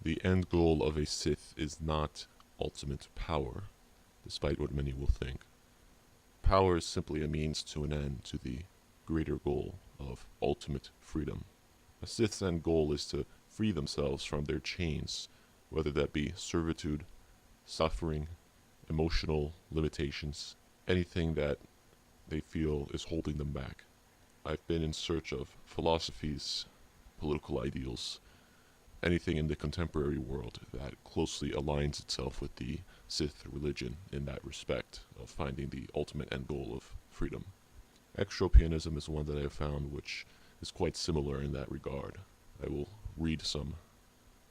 The end goal of a Sith is not ultimate power, despite what many will think. Power is simply a means to an end to the greater goal of ultimate freedom. A Sith's end goal is to free themselves from their chains, whether that be servitude, suffering, emotional limitations, anything that they feel is holding them back. I've been in search of philosophies, political ideals, anything in the contemporary world that closely aligns itself with the Sith religion in that respect of finding the ultimate end goal of freedom. Extropianism is one that I have found which is quite similar in that regard. I will read some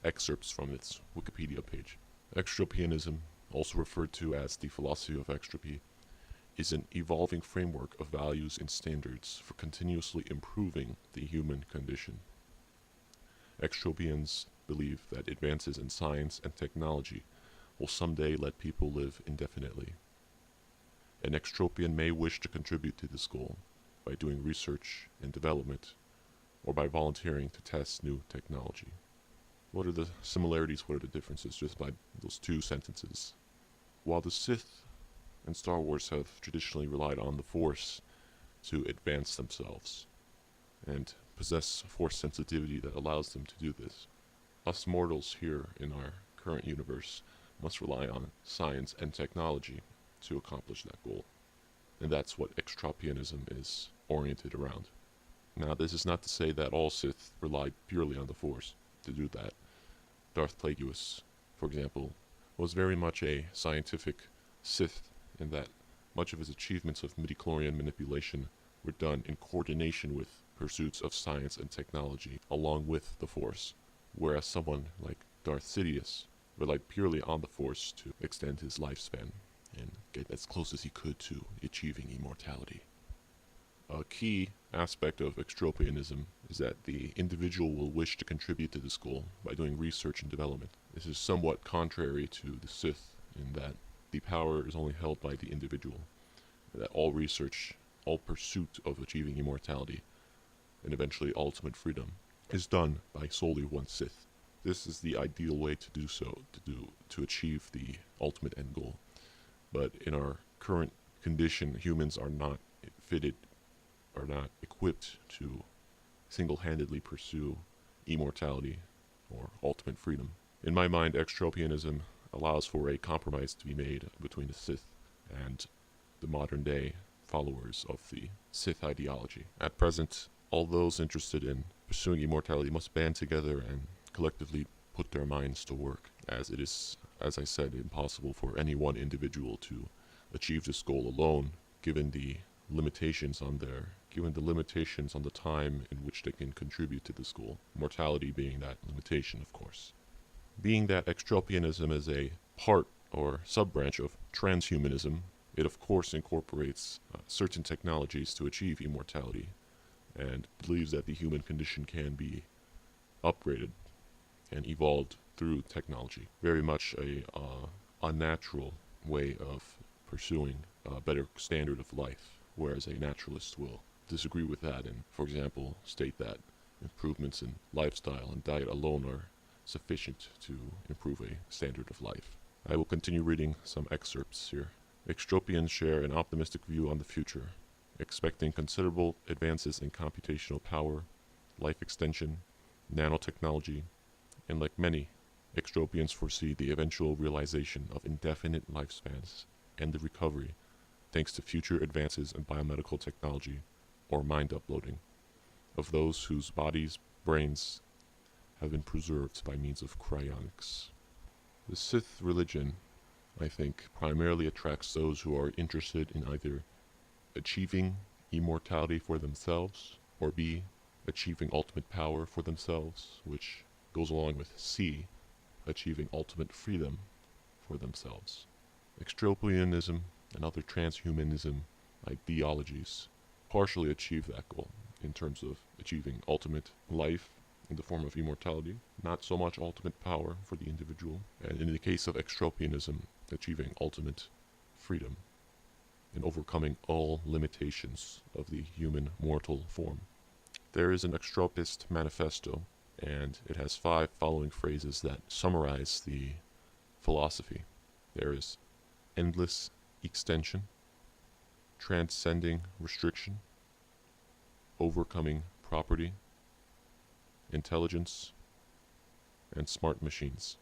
excerpts from its Wikipedia page. Extropianism, also referred to as the philosophy of extropy, is an evolving framework of values and standards for continuously improving the human condition. Extropians believe that advances in science and technology will someday let people live indefinitely. An extropian may wish to contribute to this goal by doing research and development, or by volunteering to test new technology. What are the similarities, what are the differences, just by those two sentences? While the Sith and Star Wars have traditionally relied on the Force to advance themselves, and possess force sensitivity that allows them to do this, us mortals here in our current universe must rely on science and technology to accomplish that goal. And that's what extropianism is oriented around. Now, this is not to say that all Sith relied purely on the Force to do that. Darth Plagueis, for example, was very much a scientific Sith in that much of his achievements of midichlorian manipulation were done in coordination with pursuits of science and technology along with the Force, whereas someone like Darth Sidious relied purely on the Force to extend his lifespan and get as close as he could to achieving immortality. A key aspect of extropianism is that the individual will wish to contribute to this goal by doing research and development. This is somewhat contrary to the Sith in that the power is only held by the individual, that all research, all pursuit of achieving immortality, and eventually ultimate freedom, is done by solely one Sith. This is the ideal way to do so, to achieve the ultimate end goal. But in our current condition, humans are not fitted, are not equipped to single-handedly pursue immortality or ultimate freedom. In my mind, extropianism allows for a compromise to be made between the Sith and the modern-day followers of the Sith ideology. At present, all those interested in pursuing immortality must band together and collectively put their minds to work, as it is, as I said, impossible for any one individual to achieve this goal alone, given the limitations on the time in which they can contribute to this goal, mortality being that limitation, of course. Being that extropianism is a part or sub-branch of trans-humanism, it of course incorporates certain technologies to achieve immortality, and believes that the human condition can be upgraded and evolved through technology. Very much a unnatural way of pursuing a better standard of life, whereas a naturalist will disagree with that and, for example, state that improvements in lifestyle and diet alone are sufficient to improve a standard of life. I will continue reading some excerpts here. Extropians share an optimistic view on the future, expecting considerable advances in computational power, life extension, nanotechnology, and like many, extropians foresee the eventual realization of indefinite lifespans and the recovery, thanks to future advances in biomedical technology or mind uploading, of those whose bodies, brains, have been preserved by means of cryonics. The Sith religion, I think, primarily attracts those who are interested in either achieving immortality for themselves, or B, achieving ultimate power for themselves, which goes along with C, achieving ultimate freedom for themselves. Extropianism and other transhumanism ideologies partially achieve that goal in terms of achieving ultimate life in the form of immortality, not so much ultimate power for the individual, and in the case of extropianism, achieving ultimate freedom and overcoming all limitations of the human mortal form. There is an extropist manifesto and it has 5 following phrases that summarize the philosophy. There is endless extension, transcending restriction, overcoming property, intelligence, and smart machines.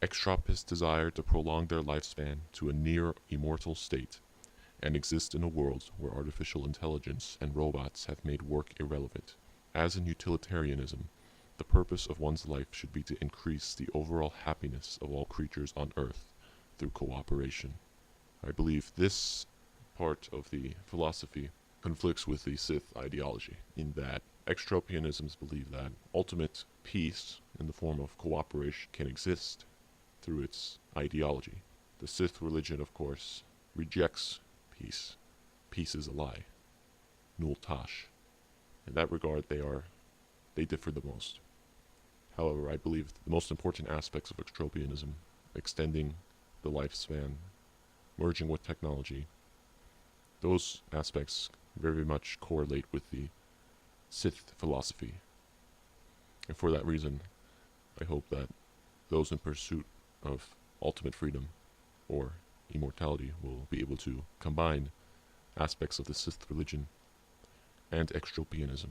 Extropists desire to prolong their lifespan to a near immortal state and exist in a world where artificial intelligence and robots have made work irrelevant. As in utilitarianism, the purpose of one's life should be to increase the overall happiness of all creatures on Earth through cooperation. I believe this part of the philosophy conflicts with the Sith ideology, in that extropianisms believe that ultimate peace in the form of cooperation can exist through its ideology. The Sith religion, of course, rejects peace. Peace is a lie. Nul tash. In that regard, they differ the most. However, I believe the most important aspects of extropianism, extending the lifespan, merging with technology, those aspects very much correlate with the Sith philosophy. And for that reason, I hope that those in pursuit of ultimate freedom or immortality will be able to combine aspects of the Sith religion and extropianism.